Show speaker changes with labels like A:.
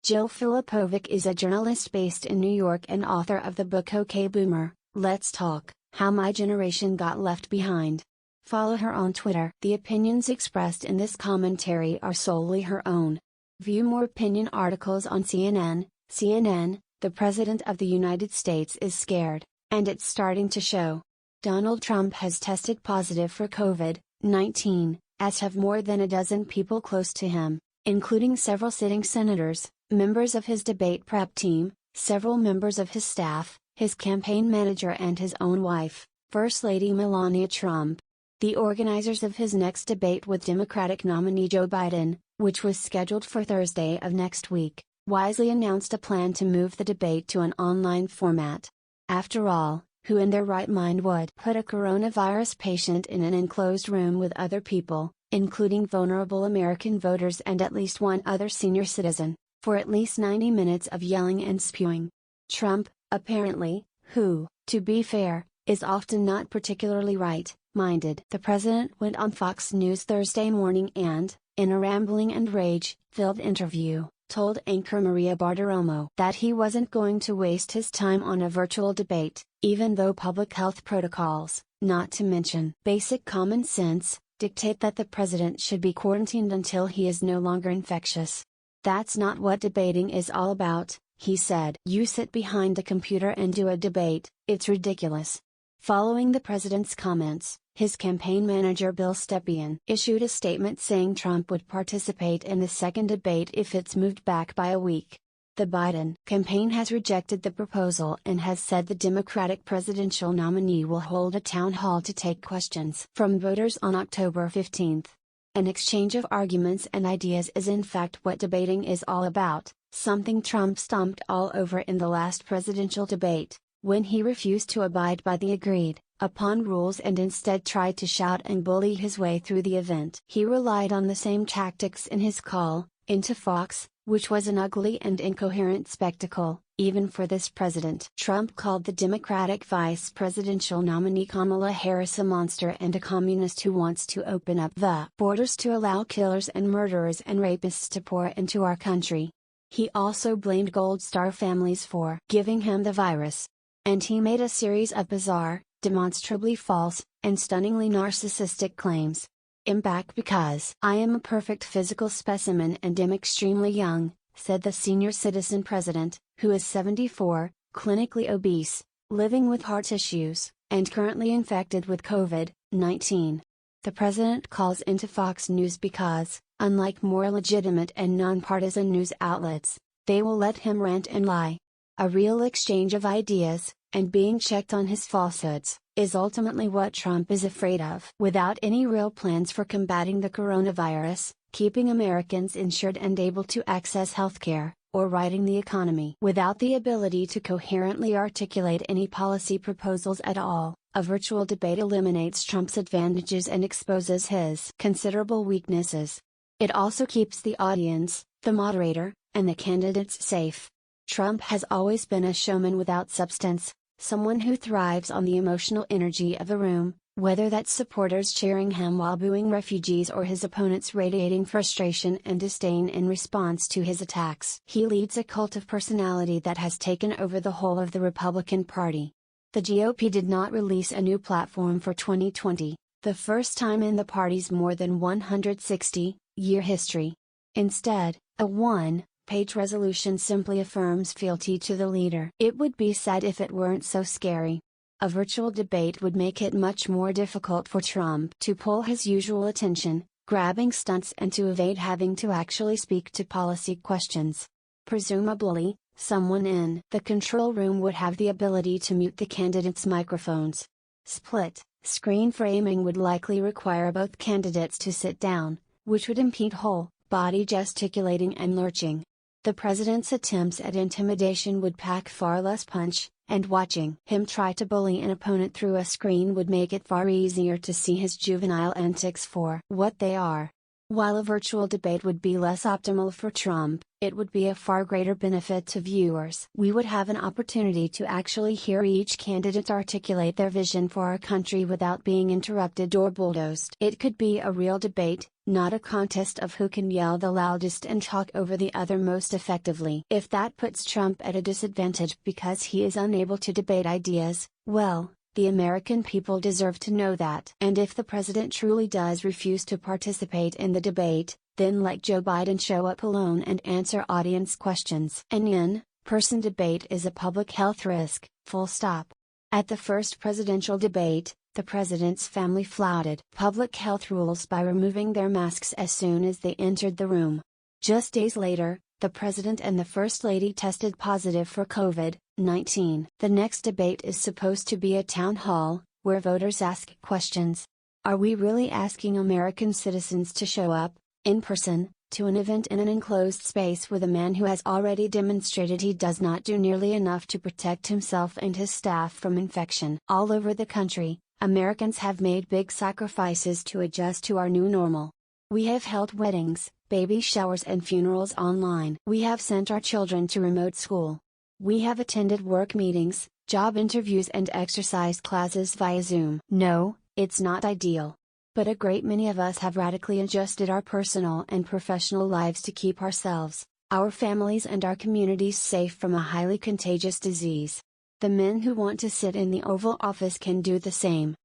A: Jill Filipovic is a journalist based in New York and author of the book OK Boomer, Let's Talk, How My Generation Got Left Behind. Follow her on Twitter. The opinions expressed in this commentary are solely her own. View more opinion articles on CNN. The President of the United States is scared, and it's starting to show. Donald Trump has tested positive for COVID-19, as have more than a dozen people close to him, including several sitting senators, members of his debate prep team, several members of his staff, his campaign manager and his own wife, First Lady Melania Trump. The organizers of his next debate with Democratic nominee Joe Biden, which was scheduled for Thursday of next week, wisely announced a plan to move the debate to an online format. After all, who in their right mind would put a coronavirus patient in an enclosed room with other people, including vulnerable American voters and at least one other senior citizen, for at least 90 minutes of yelling and spewing? Trump, apparently, who, to be fair, is often not particularly right-minded. The president went on Fox News Thursday morning and, in a rambling and rage-filled interview, told anchor Maria Bartiromo that he wasn't going to waste his time on a virtual debate, even though public health protocols, not to mention basic common sense, dictate that the president should be quarantined until he is no longer infectious. That's not what debating is all about, he said. You sit behind a computer and do a debate, it's ridiculous. Following the president's comments, his campaign manager Bill Stepien issued a statement saying Trump would participate in the second debate if it's moved back by a week. The Biden campaign has rejected the proposal and has said the Democratic presidential nominee will hold a town hall to take questions from voters on October 15. An exchange of arguments and ideas is in fact what debating is all about, something Trump stomped all over in the last presidential debate, when he refused to abide by the agreed-upon rules and instead tried to shout and bully his way through the event. He relied on the same tactics in his call into Fox, which was an ugly and incoherent spectacle, even for this president. Trump called the Democratic vice presidential nominee Kamala Harris a monster and a communist who wants to open up the borders to allow killers and murderers and rapists to pour into our country. He also blamed Gold Star families for giving him the virus. And he made a series of bizarre, demonstrably false, and stunningly narcissistic claims. I'm back because I am a perfect physical specimen and am extremely young, said the senior citizen president, who is 74, clinically obese, living with heart issues, and currently infected with COVID-19. The president calls into Fox News because, unlike more legitimate and nonpartisan news outlets, they will let him rant and lie. A real exchange of ideas, and being checked on his falsehoods, is ultimately what Trump is afraid of. Without any real plans for combating the coronavirus, keeping Americans insured and able to access healthcare, or righting the economy. Without the ability to coherently articulate any policy proposals at all, a virtual debate eliminates Trump's advantages and exposes his considerable weaknesses. It also keeps the audience, the moderator, and the candidates safe. Trump has always been a showman without substance, someone who thrives on the emotional energy of a room, whether that's supporters cheering him while booing refugees or his opponents radiating frustration and disdain in response to his attacks. He leads a cult of personality that has taken over the whole of the Republican Party. The GOP did not release a new platform for 2020, the first time in the party's more than 160-year history. Instead, a one-page resolution simply affirms fealty to the leader. It would be sad if it weren't so scary. A virtual debate would make it much more difficult for Trump to pull his usual attention, grabbing stunts and to evade having to actually speak to policy questions. Presumably, someone in the control room would have the ability to mute the candidates' microphones. Split screen framing would likely require both candidates to sit down, which would impede whole body gesticulating and lurching. The president's attempts at intimidation would pack far less punch, and watching him try to bully an opponent through a screen would make it far easier to see his juvenile antics for what they are. While a virtual debate would be less optimal for Trump, it would be a far greater benefit to viewers. We would have an opportunity to actually hear each candidate articulate their vision for our country without being interrupted or bulldozed. It could be a real debate, not a contest of who can yell the loudest and talk over the other most effectively. If that puts Trump at a disadvantage because he is unable to debate ideas, well, the American people deserve to know that. And if the president truly does refuse to participate in the debate, then let Joe Biden show up alone and answer audience questions. An in-person debate is a public health risk, full stop. At the first presidential debate, the president's family flouted public health rules by removing their masks as soon as they entered the room. Just days later, the president and the first lady tested positive for COVID-19. The next debate is supposed to be a town hall, where voters ask questions. Are we really asking American citizens to show up, in person, to an event in an enclosed space with a man who has already demonstrated he does not do nearly enough to protect himself and his staff from infection? All over the country, Americans have made big sacrifices to adjust to our new normal. We have held weddings, baby showers and funerals online. We have sent our children to remote school. We have attended work meetings, job interviews and exercise classes via Zoom. No, it's not ideal. But a great many of us have radically adjusted our personal and professional lives to keep ourselves, our families and our communities safe from a highly contagious disease. The men who want to sit in the Oval Office can do the same.